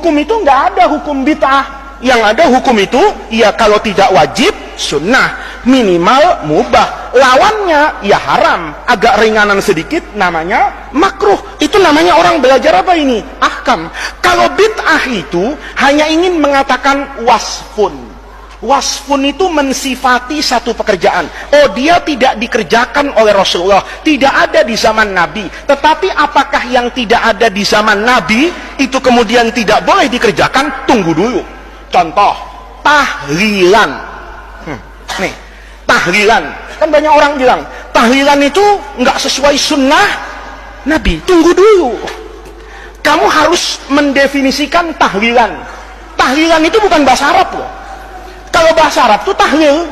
Hukum itu nggak ada hukum bid'ah. Yang ada hukum itu, ya kalau tidak wajib, sunnah, minimal mubah. Lawannya, ya haram. Agak ringanan sedikit, namanya makruh. Itu namanya orang belajar apa ini? Ahkam. Kalau bid'ah itu hanya ingin mengatakan wasfun. Wasfun itu mensifati satu pekerjaan. Oh, dia tidak dikerjakan oleh Rasulullah, tidak ada di zaman Nabi. Tetapi apakah yang tidak ada di zaman Nabi itu kemudian tidak boleh dikerjakan? Tunggu dulu. Contoh, tahlilan. Nih, tahlilan. Kan banyak orang bilang, tahlilan itu nggak sesuai sunnah Nabi. Tunggu dulu. Kamu harus mendefinisikan tahlilan. Tahlilan itu bukan bahasa Arab loh. Kalau bahasa Arab itu tahlil.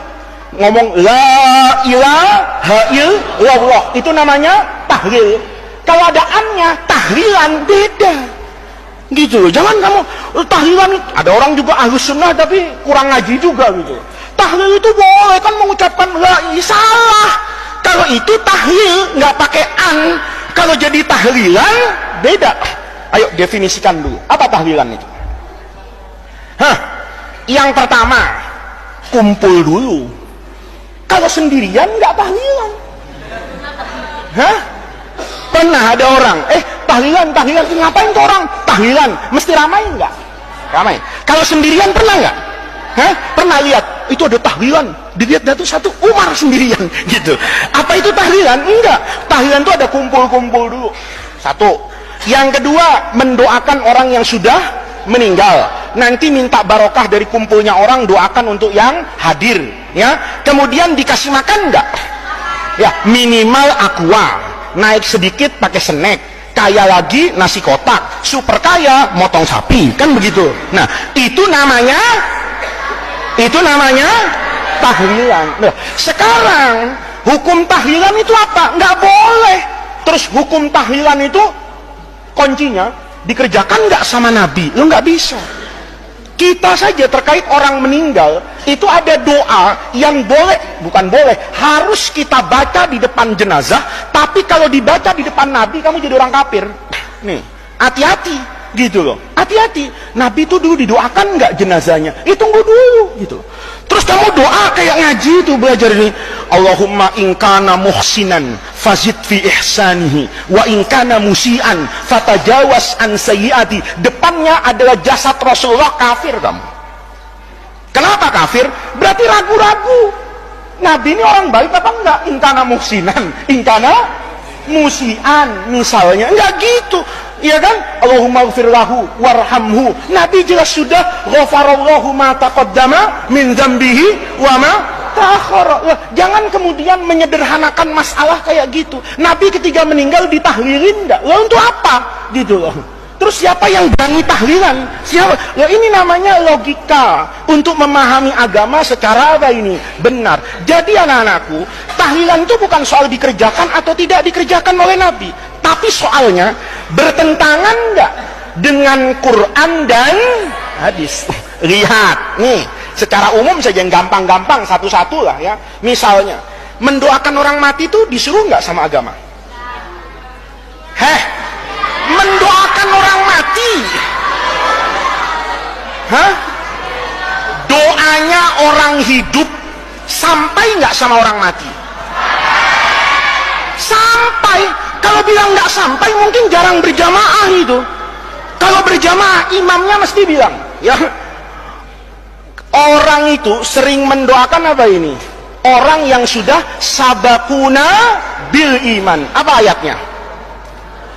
Ngomong la ilaha illallah. Itu namanya tahlil. Kalau ada annya, tahlilan beda. Gitu loh, jangan kamu tahlilan. Ada orang juga ahlus sunnah tapi kurang ngaji juga gitu. Tahlil itu boleh kan mengucapkan la, salah. Kalau itu tahlil nggak pakai an. Kalau jadi tahlilan beda. Ayo definisikan dulu apa tahlilan itu. Yang pertama, kumpul dulu. Kalau sendirian nggak tahlilan. Pernah ada orang, tahlilan, ngapain tuh orang? Tahlilan, mesti ramai nggak? Ramai. Kalau sendirian pernah nggak? Pernah lihat, itu ada tahlilan, dilihat itu satu Umar sendirian, gitu. Apa itu tahlilan? Enggak. Tahlilan itu ada kumpul-kumpul dulu. Satu. Yang kedua, mendoakan orang yang sudah meninggal. Nanti minta barokah dari kumpulnya orang, doakan untuk yang hadir. Ya. Kemudian dikasih makan nggak? Ya, minimal aqua. Naik sedikit pakai snack, kaya lagi nasi kotak, super kaya motong sapi, kan begitu. Nah, itu namanya tahlilan. Nah, sekarang hukum tahlilan itu apa? Nggak boleh. Terus hukum tahlilan itu kuncinya dikerjakan nggak sama Nabi? Lo nggak bisa. Kita saja terkait orang meninggal itu ada doa yang boleh, bukan boleh, harus kita baca di depan jenazah. Tapi kalau dibaca di depan Nabi, kamu jadi orang kafir. Nih, hati-hati gitu loh. Hati-hati. Nabi itu dulu didoakan nggak jenazahnya? Tunggu dulu gitu. Terus kamu doa kayak ngaji itu, belajar ini. Allahumma inkana muhsinan fazid fi ihsanihi wa inkana musian fatajawas an sayyiati. Depannya adalah jasad Rasulullah, kafir kamu. Kenapa kafir? Berarti ragu-ragu. Nabi ini orang baik apa enggak? Inkana muhsinan, inkana musian misalnya. Enggak gitu. Iya kan? Allahumma gfir lahu warhamhu. Nabi jelas sudah ghafarallahu ma taqaddama min dzambihi wa ma ta'akhkhara. Jangan kemudian menyederhanakan masalah kayak gitu. Nabi ketika meninggal ditahlilin enggak? Lah untuk apa? Gitu loh. Terus siapa yang berani tahlilan? Siapa? Ya ini namanya logika untuk memahami agama secara apa ini? Benar. Jadi anak-anakku, tahlilan itu bukan soal dikerjakan atau tidak dikerjakan oleh Nabi. Tapi soalnya bertentangan enggak dengan Quran dan hadis. Lihat, nih, secara umum saja yang gampang-gampang satu-satu lah ya. Misalnya, mendoakan orang mati itu disuruh enggak sama agama? Mendoakan orang mati. Doanya orang hidup sampai nggak sama orang mati? Sampai. Kalau bilang nggak sampai, mungkin jarang berjamaah itu. Kalau berjamaah, imamnya mesti bilang, ya. Orang itu sering mendoakan apa ini? Orang yang sudah sabakuna bil iman. Apa ayatnya?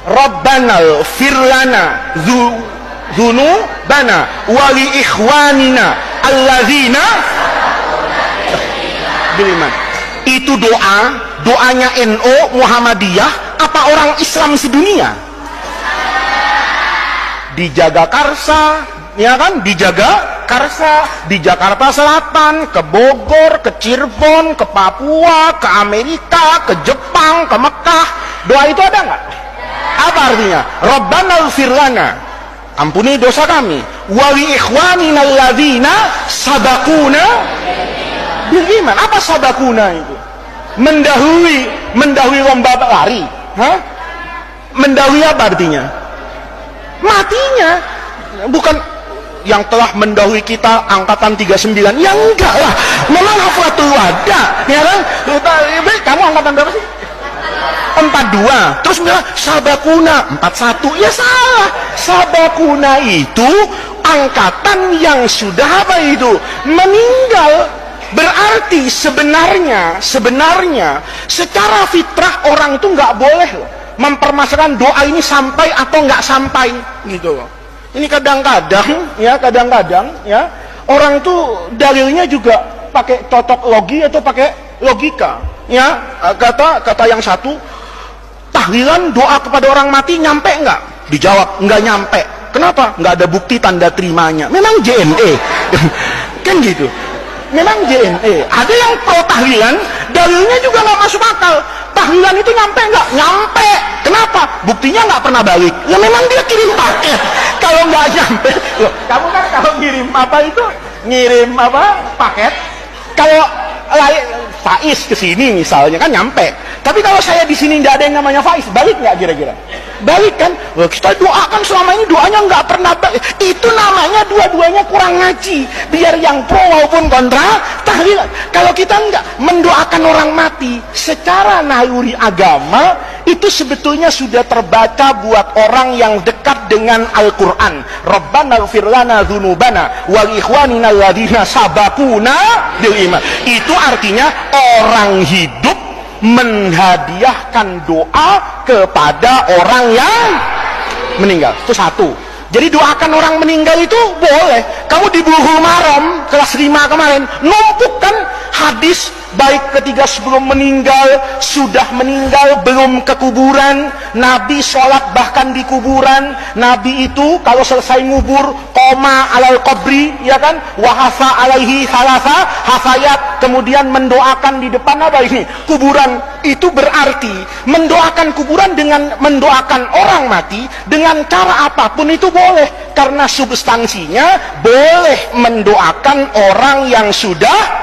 Rabbana firlana dzunubana wali ikhwanina alladzina bil iman. Itu doanya NU Muhammadiyah apa orang Islam sedunia? Dijaga Karsa, ya kan? Dijaga Karsa di Jakarta Selatan, ke Bogor, ke Cirebon, ke Papua, ke Amerika, ke Jepang, ke Mekah. Doa itu ada nggak? Apa artinya? Rabbana ighfir lana, ampuni dosa kami, wa li ikhwanina alladzina sabaquna bil iman. Apa sabaquna itu? Mendahului lomba lari. Mendahului apa artinya? Matinya. bukan yang telah mendahului kita angkatan 39, ya enggak lah, memang haflatul wada, ya kan? Kamu angkatan berapa sih? 42. Terus bilang sabakuna 41, ya salah. Sabakuna itu angkatan yang sudah apa itu? Meninggal. Berarti sebenarnya secara fitrah orang itu nggak boleh loh mempermasalahkan doa ini sampai atau nggak sampai gitu loh. Ini kadang-kadang ya orang tuh dalilnya juga pakai cocok logi atau pakai logika ya. Kata yang satu, tahlilan doa kepada orang mati nyampe nggak? Dijawab nggak nyampe. Kenapa? Nggak ada bukti tanda terimanya. Memang JNE kan gitu. Memang JNE. Ada yang pro tahlilan, dalilnya juga nggak masuk akal. Tahlilan itu nyampe nggak? Nyampe. Kenapa? Buktinya nggak pernah balik. Ya memang dia kirim paket. Kalau nggak nyampe, loh, kamu kan kalau ngirim apa itu? Ngirim apa? Paket. Kalau Faiz ke sini misalnya kan nyampe. Tapi kalau saya di sini nggak ada yang namanya Faiz, balik nggak kira-kira? Balik kan? Loh, kita doakan selama ini doanya nggak pernah balik. Itu namanya dua-duanya kurang ngaji. Biar yang pro maupun kontra tahlilan. Kalau kita nggak mendoakan orang mati secara naluri agama, itu sebetulnya sudah terbaca buat orang yang dekat dengan Al-Quran. Rabbana ighfir lana dzunubana wa li ikhwanina alladziina sabaquna bil iman. Itu artinya orang hidup menghadiahkan doa kepada orang yang meninggal. Itu satu. Jadi doakan orang meninggal itu boleh. Kamu di Bulughul Maram kelas 5 kemarin numpuk kan hadis baik ketika sebelum meninggal, sudah meninggal, belum ke kuburan, Nabi sholat bahkan di kuburan. Nabi itu kalau selesai ngubur koma alal qabri, ya kan, wahasa alaihi salasa hafayat, kemudian mendoakan di depan apa ini? Kuburan. Itu berarti mendoakan kuburan dengan mendoakan orang mati dengan cara apapun itu boleh, karena substansinya boleh mendoakan orang yang sudah